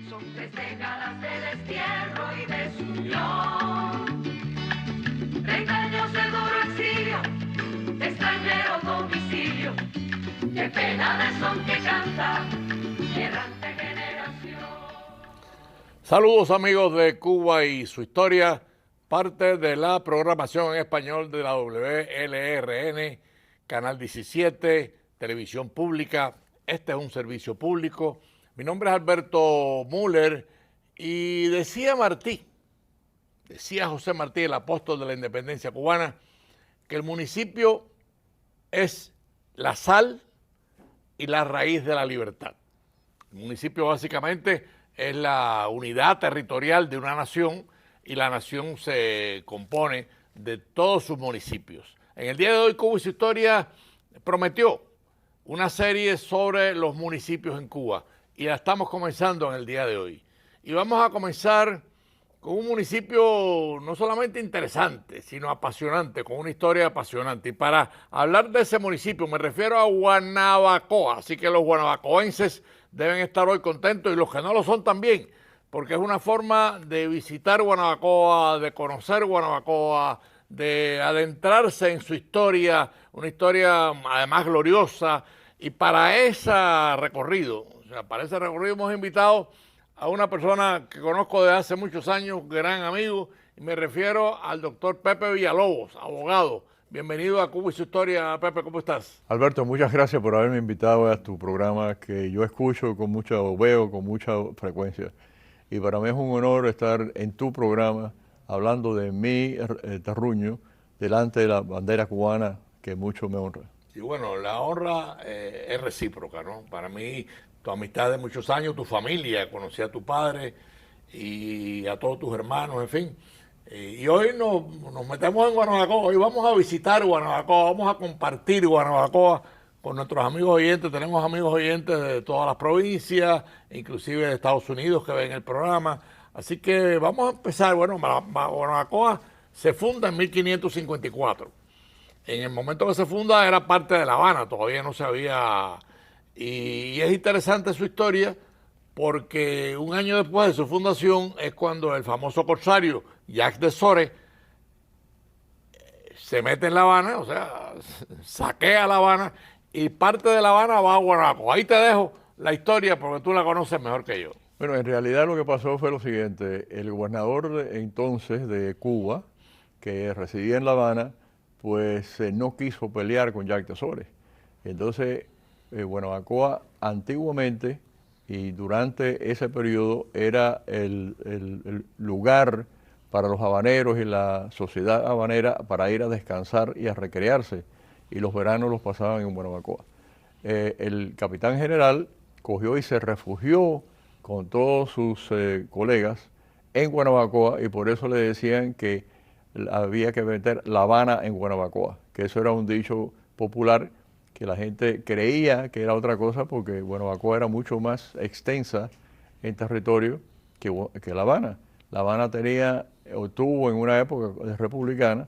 Son 3 décadas de destierro y desunión, 30 años de duro exilio, extranjero domicilio, qué pena de son que canta, errante generación. Saludos amigos de Cuba y su historia, parte de la programación en español de la WLRN, Canal 17, Televisión Pública. Este es un servicio público. Mi nombre es Alberto Müller y decía José Martí, el apóstol de la independencia cubana, que el municipio es la sal y la raíz de la libertad. El municipio básicamente es la unidad territorial de una nación y la nación se compone de todos sus municipios. En el día de hoy, Cuba y su historia prometió una serie sobre los municipios en Cuba y la estamos comenzando en el día de hoy. Y vamos a comenzar con un municipio no solamente interesante, sino apasionante, con una historia apasionante. Y para hablar de ese municipio me refiero a Guanabacoa, así que los guanabacoenses deben estar hoy contentos y los que no lo son también, porque es una forma de visitar Guanabacoa, de conocer Guanabacoa, de adentrarse en su historia, una historia además gloriosa. Y para ese recorrido, hemos invitado a una persona que conozco desde hace muchos años, gran amigo, y me refiero al doctor Pepe Villalobos, abogado. Bienvenido a Cuba y su historia, Pepe, ¿cómo estás? Alberto, muchas gracias por haberme invitado a tu programa que yo escucho veo con mucha frecuencia. Y para mí es un honor estar en tu programa hablando de mi terruño delante de la bandera cubana, que mucho me honra. Y bueno, la honra es recíproca, ¿no? Para mí, tu amistad de muchos años, tu familia, conocí a tu padre y a todos tus hermanos, en fin. Y hoy nos metemos en Guanabacoa, hoy vamos a visitar Guanabacoa, vamos a compartir Guanabacoa con nuestros amigos oyentes. Tenemos amigos oyentes de todas las provincias, inclusive de Estados Unidos que ven el programa. Así que vamos a empezar. Bueno, Guanabacoa se funda en 1554. En el momento que se funda era parte de La Habana, todavía no se había... Y es interesante su historia porque un año después de su fundación es cuando el famoso corsario Jacques de Sores se mete en La Habana, o sea, saquea La Habana y parte de La Habana va a Guanabacoa. Ahí te dejo la historia porque tú la conoces mejor que yo. Bueno, en realidad lo que pasó fue lo siguiente. El gobernador entonces de Cuba, que residía en La Habana, pues no quiso pelear con Jacques de Sores. Entonces, Guanabacoa antiguamente y durante ese periodo era el lugar para los habaneros y la sociedad habanera para ir a descansar y a recrearse, y los veranos los pasaban en Guanabacoa. El capitán general cogió y se refugió con todos sus colegas en Guanabacoa, y por eso le decían que había que meter La Habana en Guanabacoa, que eso era un dicho popular que la gente creía que era otra cosa porque Guanabacoa era mucho más extensa en territorio que La Habana. La Habana tuvo en una época republicana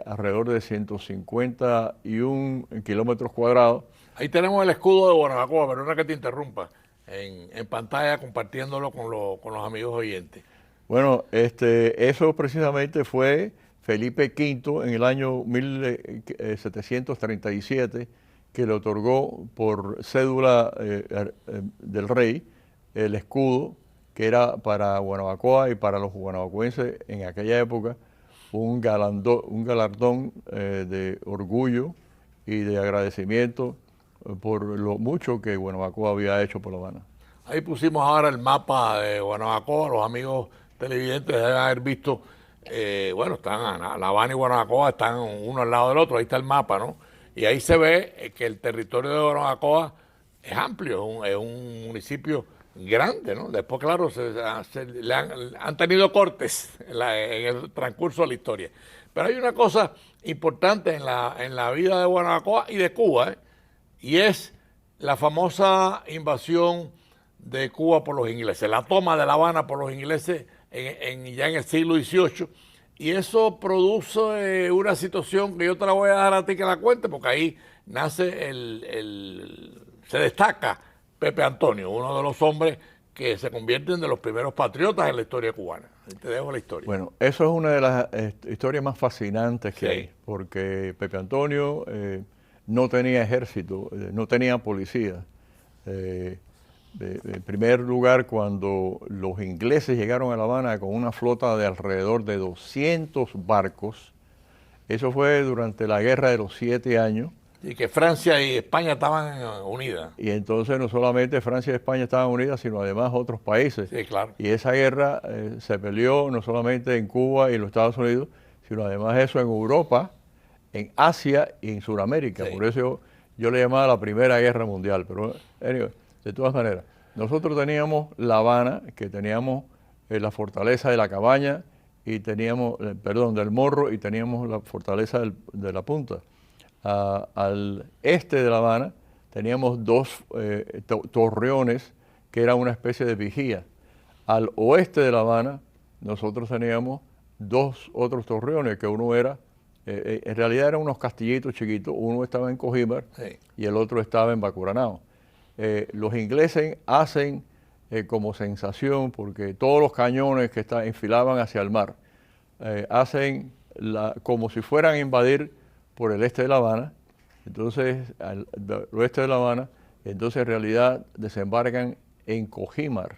alrededor de 151 kilómetros cuadrados. Ahí tenemos el escudo de Guanabacoa, pero no es que te interrumpa, en pantalla compartiéndolo con los amigos oyentes. Bueno, eso precisamente fue Felipe V en el año 1737, que le otorgó por cédula del rey el escudo, que era para Guanabacoa y para los guanabacoenses en aquella época un galardón de orgullo y de agradecimiento por lo mucho que Guanabacoa había hecho por La Habana. Ahí pusimos ahora el mapa de Guanabacoa, los amigos televidentes deben haber visto, están La Habana y Guanabacoa están uno al lado del otro, ahí está el mapa, ¿no? Y ahí se ve que el territorio de Guanabacoa es amplio, es un municipio grande, ¿no? Después, claro, han tenido cortes en el transcurso de la historia. Pero hay una cosa importante en la vida de Guanabacoa y de Cuba, y es la famosa invasión de Cuba por los ingleses, la toma de La Habana por los ingleses ya en el siglo XVIII, y eso produce una situación que yo te la voy a dar a ti que la cuente, porque ahí nace se destaca Pepe Antonio, uno de los hombres que se convierten de los primeros patriotas en la historia cubana. Ahí te dejo la historia. Bueno, eso es una de las historias más fascinantes que Sí. hay, porque Pepe Antonio no tenía ejército, no tenía policía. En primer lugar, cuando los ingleses llegaron a La Habana con una flota de alrededor de 200 barcos, eso fue durante la Guerra de los 7 años, Y que Francia y España estaban unidas. y entonces no solamente Francia y España estaban unidas, sino además otros países. Sí, claro. Y esa guerra se peleó no solamente en Cuba y en los Estados Unidos, sino además eso en Europa, en Asia y en Sudamérica. Sí. Por eso yo le llamaba la Primera Guerra Mundial. Pero anyway, de todas maneras, nosotros teníamos La Habana, que teníamos la fortaleza de la Cabaña, y teníamos, perdón, del Morro, y teníamos la fortaleza de la Punta. Al este de La Habana teníamos dos torreones que eran una especie de vigía. Al oeste de La Habana nosotros teníamos dos otros torreones, que uno era, en realidad eran unos castillitos chiquitos, uno estaba en Cojímar Sí. y el otro estaba en Bacuranao. Los ingleses hacen como sensación, porque todos los cañones que enfilaban hacia el mar, hacen como si fueran a invadir por el este de La Habana, entonces al oeste de La Habana, entonces en realidad desembarcan en Cojímar,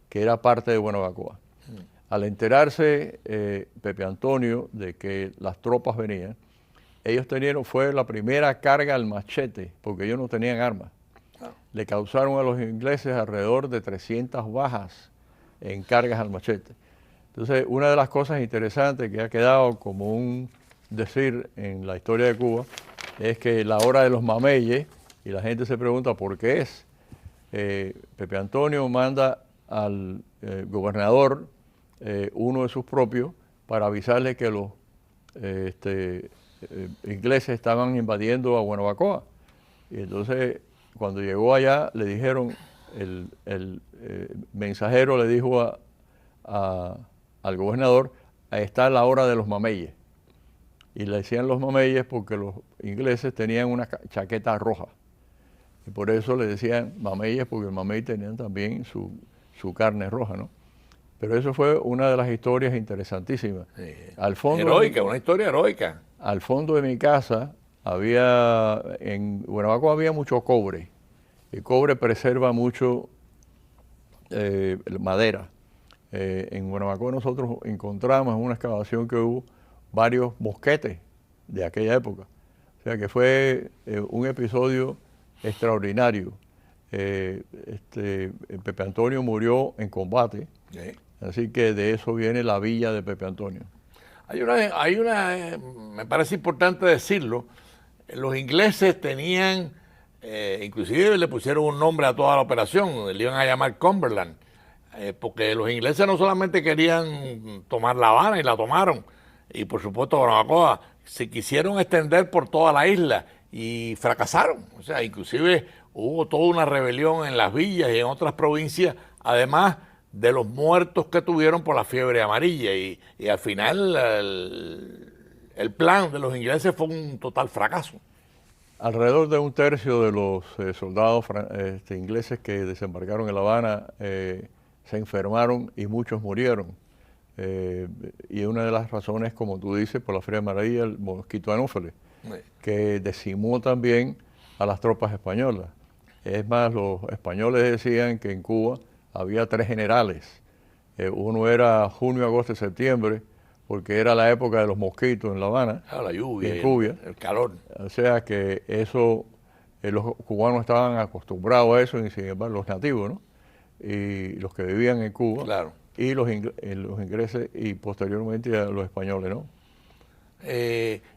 que era parte de Guanabacoa. Al enterarse Pepe Antonio de que las tropas venían, ellos fue la primera carga al machete, porque ellos no tenían armas. Le causaron a los ingleses alrededor de 300 bajas en cargas al machete. Entonces, una de las cosas interesantes que ha quedado como un decir en la historia de Cuba es que la hora de los mameyes, y la gente se pregunta por qué es. Pepe Antonio manda al gobernador, uno de sus propios, para avisarle que los ingleses estaban invadiendo a Guanabacoa. Y entonces, cuando llegó allá, le dijeron, el mensajero le dijo al gobernador, ahí está la hora de los mameyes. Y le decían los mameyes porque los ingleses tenían una chaqueta roja. Y por eso le decían mameyes, porque el mamey tenían también su carne roja, ¿no? Pero eso fue una de las historias interesantísimas. Sí. Al fondo, Heroica, una historia heroica. al fondo de mi casa en Guanabacoa había mucho cobre. El cobre preserva mucho madera. En Guanabacoa nosotros encontramos en una excavación que hubo varios mosquetes de aquella época. O sea que fue un episodio extraordinario. Pepe Antonio murió en combate, Sí. así que de eso viene la villa de Pepe Antonio. Me parece importante decirlo, los ingleses tenían, inclusive le pusieron un nombre a toda la operación, le iban a llamar Cumberland, porque los ingleses no solamente querían tomar La Habana y la tomaron, y por supuesto Guanabacoa, se quisieron extender por toda la isla y fracasaron. O sea, inclusive hubo toda una rebelión en las villas y en otras provincias, además de los muertos que tuvieron por la fiebre amarilla. Y al final el plan de los ingleses fue un total fracaso. Alrededor de un tercio de los soldados ingleses que desembarcaron en La Habana se enfermaron y muchos murieron. Y una de las razones, como tú dices, por la fiebre amarilla, el mosquito anófeles, que decimó también a las tropas españolas. Es más, los españoles decían que en Cuba había 3 generales. Uno era junio, agosto y septiembre, porque era la época de los mosquitos en La Habana, La lluvia, en Cuba. el calor. O sea que eso, los cubanos estaban acostumbrados a eso, y sin embargo los nativos, ¿no? Y los que vivían en Cuba, Claro. y los ingleses y posteriormente a los españoles, ¿no?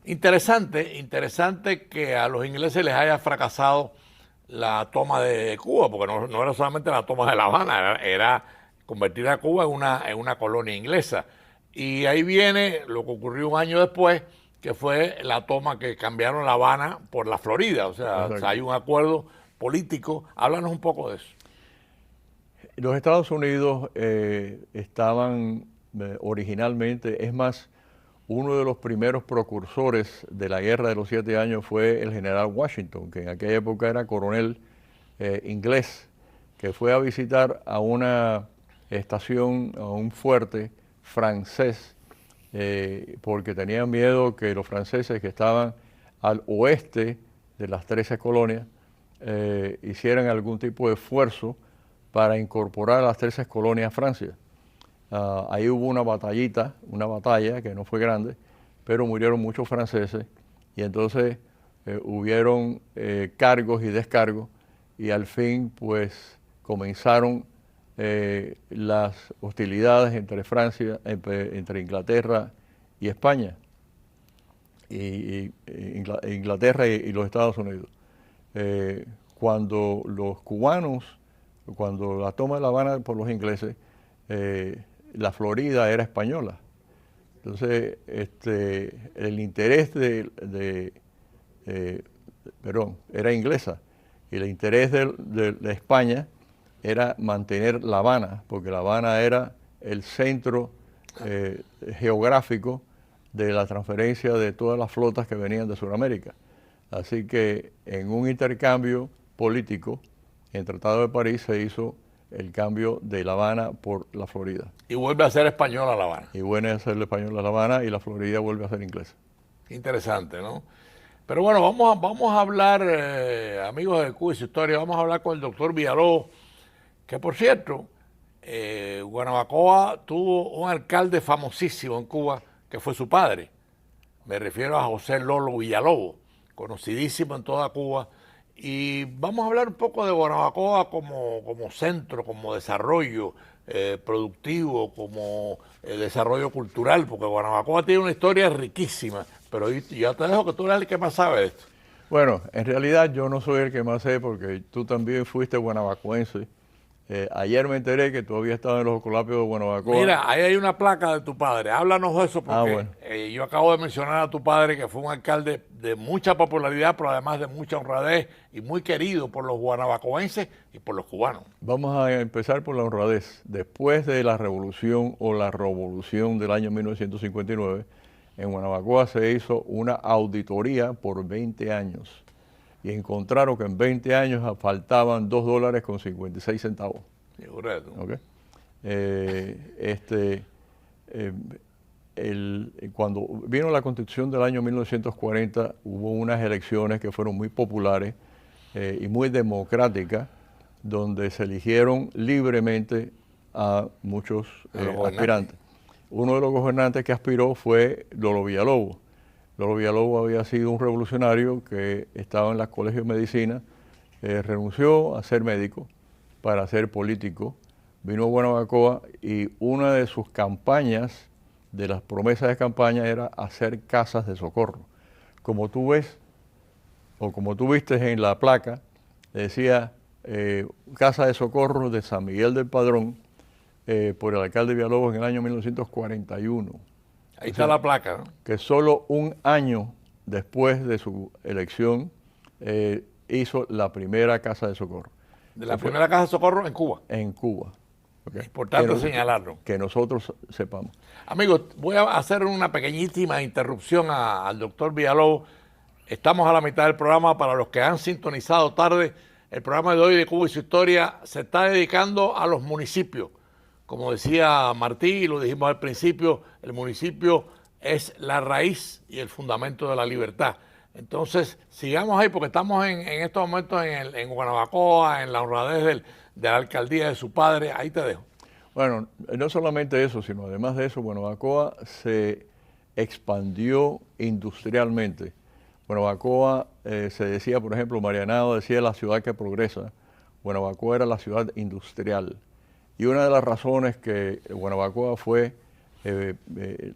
Interesante que a los ingleses les haya fracasado la toma de Cuba, porque no era solamente la toma de La Habana, era convertir a Cuba en una colonia inglesa. Y ahí viene lo que ocurrió un año después, que fue la toma que cambiaron La Habana por la Florida. O sea, hay un acuerdo político. Háblanos un poco de eso. Los Estados Unidos estaban originalmente, es más, uno de los primeros precursores de la Guerra de los 7 años fue el general Washington, que en aquella época era coronel inglés, que fue a visitar a una estación, a un fuerte francés, porque tenían miedo que los franceses que estaban al oeste de las 13 colonias hicieran algún tipo de esfuerzo para incorporar a las 13 colonias a Francia. Ahí hubo una batalla que no fue grande, pero murieron muchos franceses y entonces hubieron cargos y descargos y al fin pues comenzaron las hostilidades entre Francia, entre Inglaterra y España, Inglaterra y los Estados Unidos. Cuando los cubanos, cuando la toma de La Habana por los ingleses, la Florida era española. Entonces, el interés era inglesa, y el interés de España era mantener La Habana, porque La Habana era el centro geográfico de la transferencia de todas las flotas que venían de Sudamérica. Así que en un intercambio político, en el Tratado de París se hizo el cambio de La Habana por la Florida. Y vuelve a ser española La Habana. Y vuelve a ser española La Habana y la Florida vuelve a ser inglesa. Interesante, ¿no? Pero bueno, vamos a hablar, amigos de Cuba y su historia, vamos a hablar con el doctor Villalobos, que por cierto, Guanabacoa tuvo un alcalde famosísimo en Cuba, que fue su padre. Me refiero a José Lolo Villalobos, conocidísimo en toda Cuba. Y vamos a hablar un poco de Guanabacoa como centro, como desarrollo productivo, como desarrollo cultural, porque Guanabacoa tiene una historia riquísima, pero ya te dejo que tú eres el que más sabe de esto. Bueno, en realidad yo no soy el que más sé, porque tú también fuiste guanabacoense. Ayer me enteré que tú habías estado en los Escolapios de Guanabacoa. Mira, ahí hay una placa de tu padre. Háblanos de eso, porque bueno. Yo acabo de mencionar a tu padre, que fue un alcalde de mucha popularidad, pero además de mucha honradez y muy querido por los guanabacoenses y por los cubanos. Vamos a empezar por la honradez. Después de la revolución o la revolución del año 1959, en Guanabacoa se hizo una auditoría por 20 años. Y encontraron que en 20 años faltaban $2.56. ¿Okay? Cuando vino la Constitución del año 1940, hubo unas elecciones que fueron muy populares y muy democráticas, donde se eligieron libremente a muchos aspirantes. Uno de los gobernantes que aspiró fue Lolo Villalobos. Lolo Villalobos había sido un revolucionario que estaba en los colegios de medicina, renunció a ser médico para ser político, vino a Guanabacoa y una de sus campañas, de las promesas de campaña, era hacer casas de socorro. Como tú ves, o como tú viste en la placa, decía Casa de Socorro de San Miguel del Padrón, por el alcalde Villalobos en el año 1941. Ahí está la placa, ¿no? Que solo un año después de su elección hizo la primera casa de socorro. De la primera casa de socorro en Cuba. En Cuba. Okay. Es importante señalarlo. Que nosotros sepamos. Amigos, voy a hacer una pequeñísima interrupción al doctor Villalobos. Estamos a la mitad del programa. Para los que han sintonizado tarde, el programa de hoy de Cuba y su historia se está dedicando a los municipios. Como decía Martí, y lo dijimos al principio, el municipio es la raíz y el fundamento de la libertad. Entonces, sigamos ahí, porque estamos en estos momentos en Guanabacoa, en la honradez de la alcaldía de su padre. Ahí te dejo. Bueno, no solamente eso, sino además de eso, Guanabacoa se expandió industrialmente. Guanabacoa, se decía, por ejemplo, Marianao decía la ciudad que progresa. Guanabacoa era la ciudad industrial. Y una de las razones que Guanabacoa fue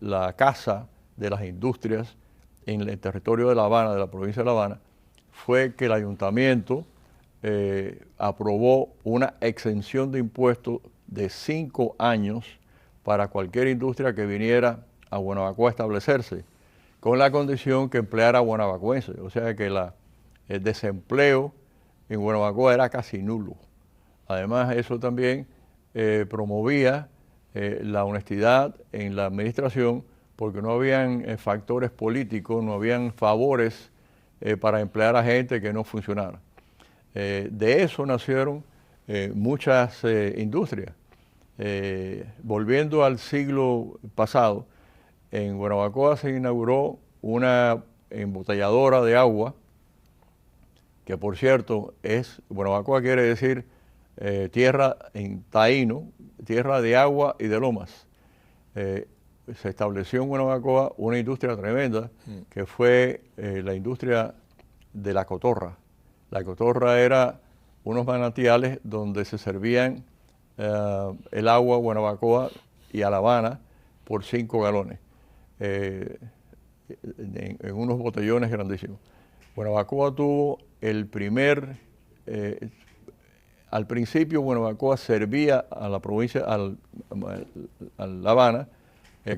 la casa de las industrias en el territorio de La Habana, de la provincia de La Habana, fue que el ayuntamiento aprobó una exención de impuestos de 5 años para cualquier industria que viniera a Guanabacoa a establecerse, con la condición que empleara guanabacoenses. O sea que el desempleo en Guanabacoa era casi nulo. Además, eso también promovía la honestidad en la administración, porque no habían factores políticos, no habían favores para emplear a gente que no funcionara. De eso nacieron muchas industrias. Volviendo al siglo pasado, en Guanabacoa se inauguró una embotelladora de agua, que por cierto Guanabacoa quiere decir tierra en taíno, tierra de agua y de lomas. Se estableció en Guanabacoa una industria tremenda, que fue la industria de la cotorra. La cotorra era unos manantiales donde se servían el agua a Guanabacoa y a La Habana por 5 galones, en unos botellones grandísimos. Guanabacoa tuvo el primer, al principio Guanabacoa servía a la provincia, a La Habana,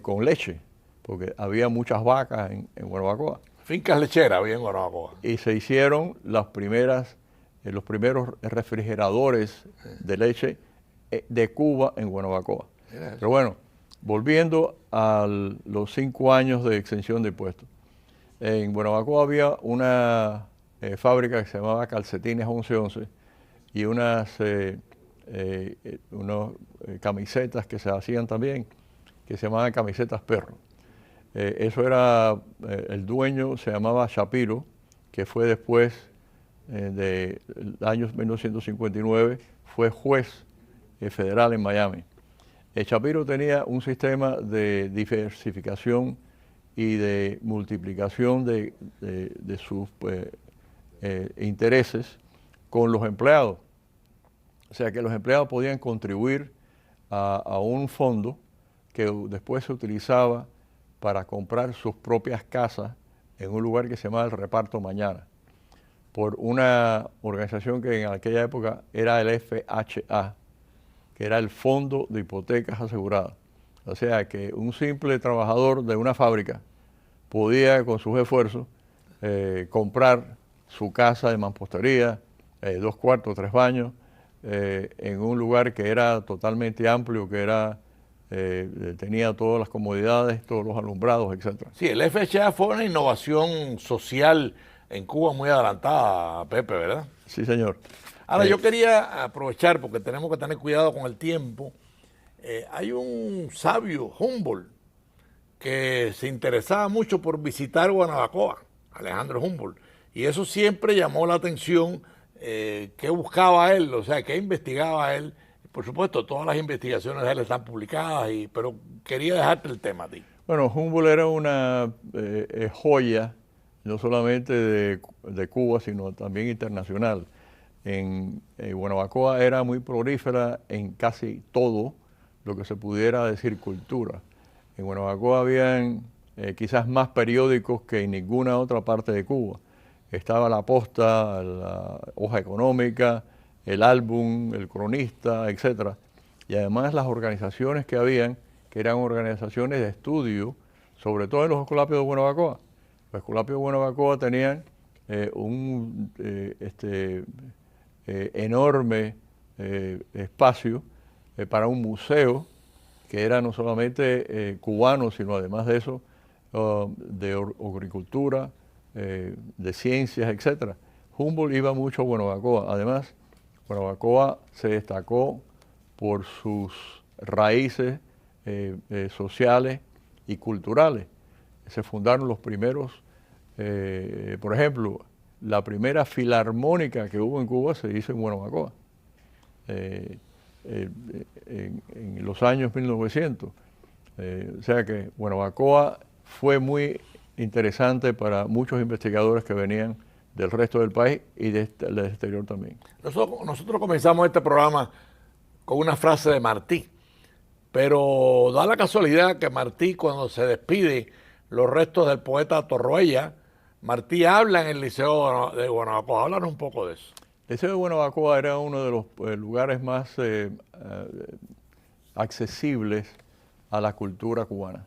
con leche, porque había muchas vacas en Guanabacoa. Fincas lecheras había en Guanabacoa. Y se hicieron los primeros refrigeradores de leche de Cuba en Guanabacoa. Pero bueno, volviendo a los 5 años de exención de impuestos. En Guanabacoa había una fábrica que se llamaba Calcetines 1111 y unas camisetas que se hacían también, que se llamaban camisetas perro. Eso era, el dueño se llamaba Shapiro, que fue después del año 1959, fue juez federal en Miami. Shapiro tenía un sistema de diversificación y de multiplicación de sus intereses con los empleados. O sea que los empleados podían contribuir a un fondo que después se utilizaba para comprar sus propias casas en un lugar que se llamaba el Reparto Mañana, por una organización que en aquella época era el FHA, que era el Fondo de Hipotecas Aseguradas. O sea que un simple trabajador de una fábrica podía con sus esfuerzos comprar su casa de mampostería, 2 cuartos, 3 baños, en un lugar que era totalmente amplio, que era tenía todas las comodidades, todos los alumbrados, etc. Sí, el FHA fue una innovación social en Cuba muy adelantada, Pepe, ¿verdad? Sí, señor. Ahora, yo quería aprovechar, porque tenemos que tener cuidado con el tiempo. Hay un sabio, Humboldt, que se interesaba mucho por visitar Guanabacoa, Alejandro Humboldt, y eso siempre llamó la atención. ¿Qué buscaba él? O sea, ¿qué investigaba él? Por supuesto, todas las investigaciones de él están publicadas, pero quería dejarte el tema a ti. Bueno, Humboldt era una joya, no solamente de Cuba, sino también internacional. En Guanabacoa era muy prolífera en casi todo lo que se pudiera decir cultura. En Guanabacoa habían quizás más periódicos que en ninguna otra parte de Cuba. Estaba La Posta, la Hoja Económica, el Álbum, el Cronista, etc. Y además las organizaciones que habían, que eran organizaciones de estudio, sobre todo en los escolapios de Guanabacoa. Los escolapios de Guanabacoa tenían un enorme espacio para un museo que era no solamente cubano, sino además de eso, de agricultura, de ciencias, etc. Humboldt iba mucho a Guanabacoa. Además, Guanabacoa se destacó por sus raíces sociales y culturales. Se fundaron los primeros, por ejemplo, la primera filarmónica que hubo en Cuba se hizo en Guanabacoa, en los años 1900. O sea que Guanabacoa fue muy interesante para muchos investigadores que venían del resto del país y del exterior también. Nosotros comenzamos este programa con una frase de Martí, pero da la casualidad que Martí, cuando se despide los restos del poeta Torroella, Martí habla en el Liceo de Guanabacoa. Háblanos un poco de eso. El Liceo de Guanabacoa era uno de los lugares más accesibles a la cultura cubana.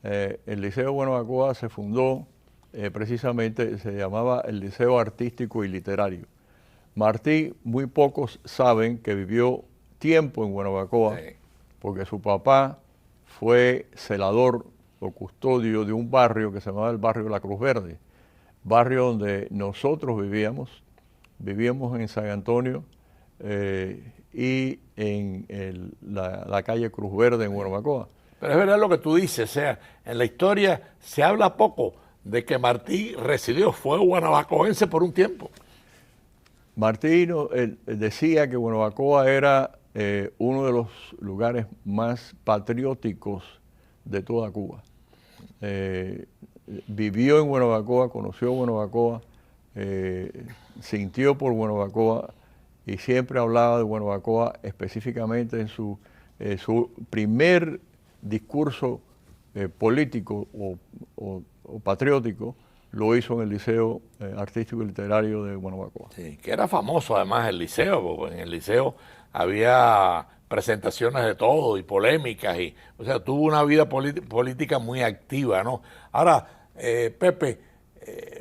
El Liceo de Guanabacoa se fundó precisamente, se llamaba el Liceo Artístico y Literario. Martí, muy pocos saben que vivió tiempo en Guanabacoa, sí, porque su papá fue celador o custodio de un barrio que se llamaba el barrio La Cruz Verde, barrio donde nosotros vivíamos en San Antonio, y en la calle Cruz Verde en Guanabacoa. Pero es verdad lo que tú dices, o sea, en la historia se habla poco de que Martí fue guanabacoense por un tiempo. Martí él decía que Guanabacoa era uno de los lugares más patrióticos de toda Cuba. Vivió en Guanabacoa, conoció Guanabacoa, sintió por Guanabacoa y siempre hablaba de Guanabacoa específicamente en su primer discurso político o patriótico, lo hizo en el Liceo Artístico y Literario de Guanabacoa. Sí, que era famoso además el liceo, porque en el liceo había presentaciones de todo y polémicas, o sea, tuvo una vida política muy activa, ¿no? Ahora, Pepe,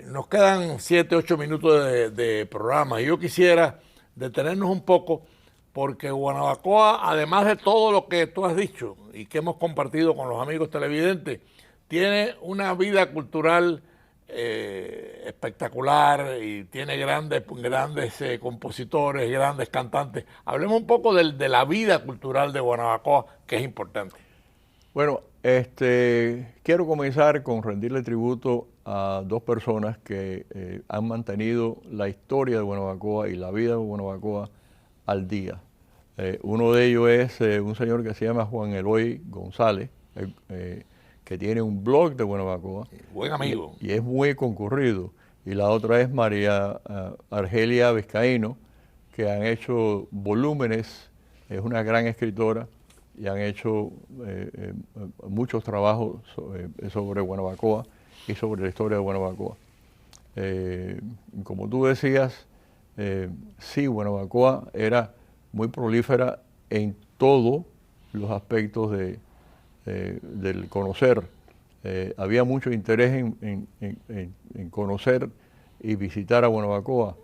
nos quedan 7, 8 minutos de programa y yo quisiera detenernos un poco porque Guanabacoa, además de todo lo que tú has dicho y que hemos compartido con los amigos televidentes, tiene una vida cultural espectacular y tiene grandes compositores, grandes cantantes. Hablemos un poco de la vida cultural de Guanabacoa, que es importante. Bueno, quiero comenzar con rendirle tributo a dos personas que han mantenido la historia de Guanabacoa y la vida de Guanabacoa al día. Uno de ellos es un señor que se llama Juan Eloy González, que tiene un blog de Guanabacoa. Buen amigo. Y es muy concurrido. Y la otra es María Argelia Vizcaíno, que han hecho volúmenes, es una gran escritora, y han hecho muchos trabajos sobre Guanabacoa y sobre la historia de Guanabacoa. Como tú decías, sí, Guanabacoa era muy prolífera en todos los aspectos del conocer. Había mucho interés en conocer y visitar a Guanabacoa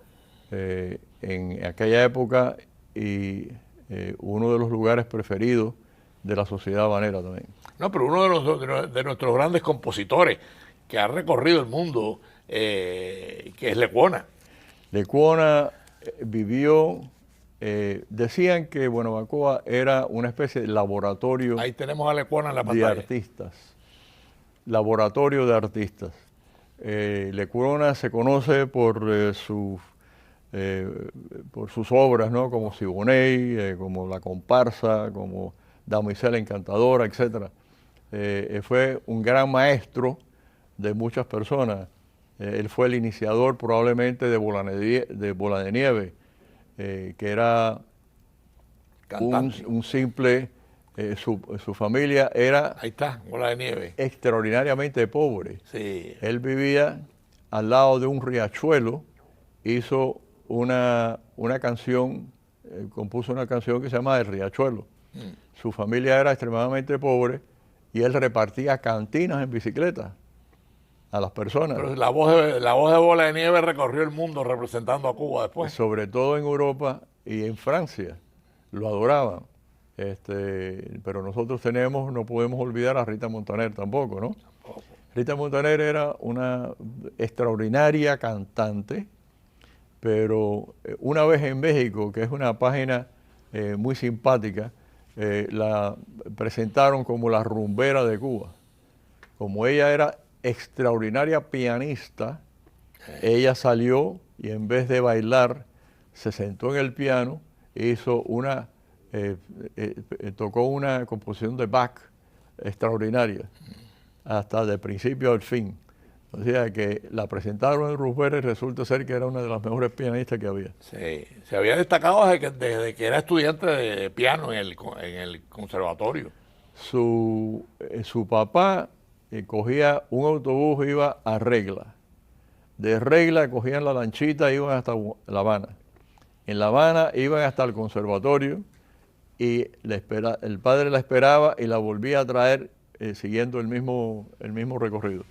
en aquella época y uno de los lugares preferidos de la sociedad habanera también. No, pero uno de nuestros grandes compositores que ha recorrido el mundo, que es Lecuona. Lecuona vivió, decían que Guanabacoa era una especie de laboratorio. Ahí tenemos a Lecuona en la pantalla. De artistas, laboratorio de artistas. Lecuona se conoce por sus obras, ¿no? Como Siboney, como La Comparsa, como Damisela Encantadora, etc. Fue un gran maestro de muchas personas. Él fue el iniciador probablemente de Bola de Nieve, que era un simple, su familia era, ahí está, Bola de Nieve, extraordinariamente pobre. Sí. Él vivía al lado de un riachuelo, hizo una canción, compuso una canción que se llama El Riachuelo. Su familia era extremadamente pobre y él repartía cantinas en bicicleta a las personas. Pero la voz de Bola de Nieve recorrió el mundo representando a Cuba después. Sobre todo en Europa y en Francia, lo adoraban. Pero nosotros no podemos olvidar a Rita Montaner tampoco, ¿no? Tampoco. Rita Montaner era una extraordinaria cantante, pero una vez en México, que es una página muy simpática, la presentaron como la rumbera de Cuba. Como ella era extraordinaria pianista, ella salió y en vez de bailar, se sentó en el piano e hizo tocó una composición de Bach extraordinaria, hasta de principio al fin. O sea que la presentaron en Roosevelt y resulta ser que era una de las mejores pianistas que había. Sí, se había destacado desde que era estudiante de piano en el conservatorio. Su papá cogía un autobús, iba a Regla. De Regla cogían la lanchita e iban hasta La Habana. En La Habana iban hasta el conservatorio y el padre la esperaba y la volvía a traer siguiendo el mismo recorrido.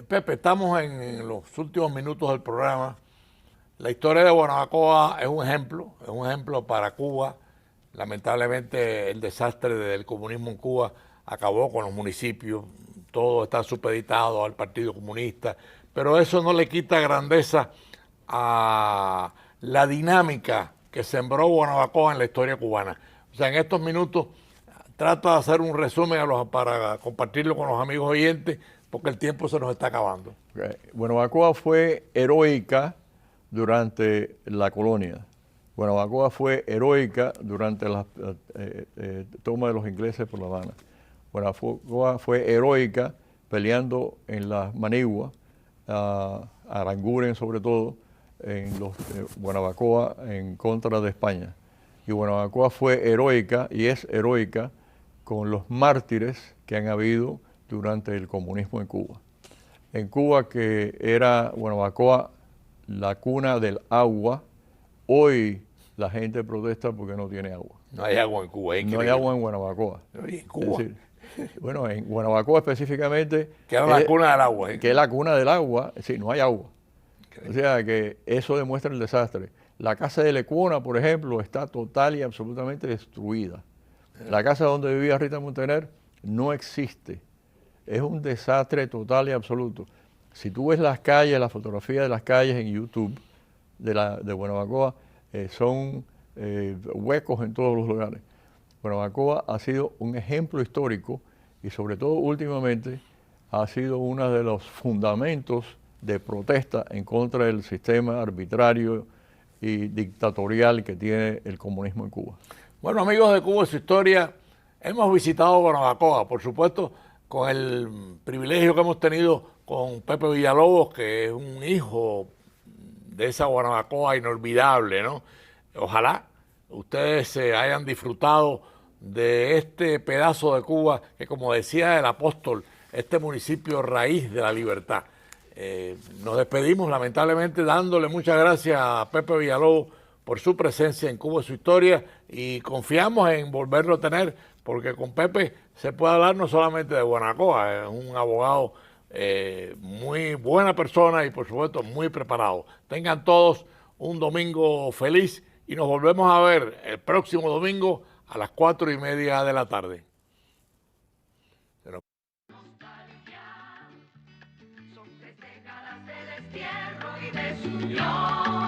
Pepe, estamos en los últimos minutos del programa. La historia de Guanabacoa es un ejemplo para Cuba. Lamentablemente el desastre del comunismo en Cuba acabó con los municipios, todo está supeditado al Partido Comunista, pero eso no le quita grandeza a la dinámica que sembró Guanabacoa en la historia cubana. O sea, en estos minutos trata de hacer un resumen para compartirlo con los amigos oyentes, porque el tiempo se nos está acabando. Guanabacoa fue heroica durante la colonia. Guanabacoa fue heroica durante la toma de los ingleses por La Habana. Guanabacoa fue heroica peleando en las Maniguas, Aranguren sobre todo, en los Guanabacoa en contra de España. Y Guanabacoa fue heroica y es heroica con los mártires que han habido durante el comunismo en Cuba. En Cuba, que era Guanabacoa la cuna del agua, hoy la gente protesta porque no tiene agua. No hay agua en Cuba. No hay agua en Guanabacoa. En Cuba. Es decir, bueno, en Guanabacoa específicamente... Que era la cuna del agua. Que es la cuna del agua, es decir, no hay agua. O sea que eso demuestra el desastre. La casa de Lecuona, por ejemplo, está total y absolutamente destruida. La casa donde vivía Rita Montaner no existe. Es un desastre total y absoluto. Si tú ves las calles, las fotografías de las calles en YouTube de Guanabacoa, son huecos en todos los lugares. Guanabacoa ha sido un ejemplo histórico y sobre todo últimamente ha sido uno de los fundamentos de protesta en contra del sistema arbitrario y dictatorial que tiene el comunismo en Cuba. Bueno, amigos de Cuba y su historia, hemos visitado Guanabacoa, por supuesto, con el privilegio que hemos tenido con Pepe Villalobos, que es un hijo de esa Guanabacoa inolvidable, ¿no? Ojalá ustedes se hayan disfrutado de este pedazo de Cuba que, como decía el apóstol, este municipio raíz de la libertad. Nos despedimos lamentablemente dándole muchas gracias a Pepe Villalobos por su presencia en Cuba y su historia, y confiamos en volverlo a tener, porque con Pepe se puede hablar no solamente de Guanabacoa, es un abogado muy buena persona y por supuesto muy preparado. Tengan todos un domingo feliz y nos volvemos a ver el próximo domingo a las 4:30 de la tarde. Son 3 décadas de destierro y desunión.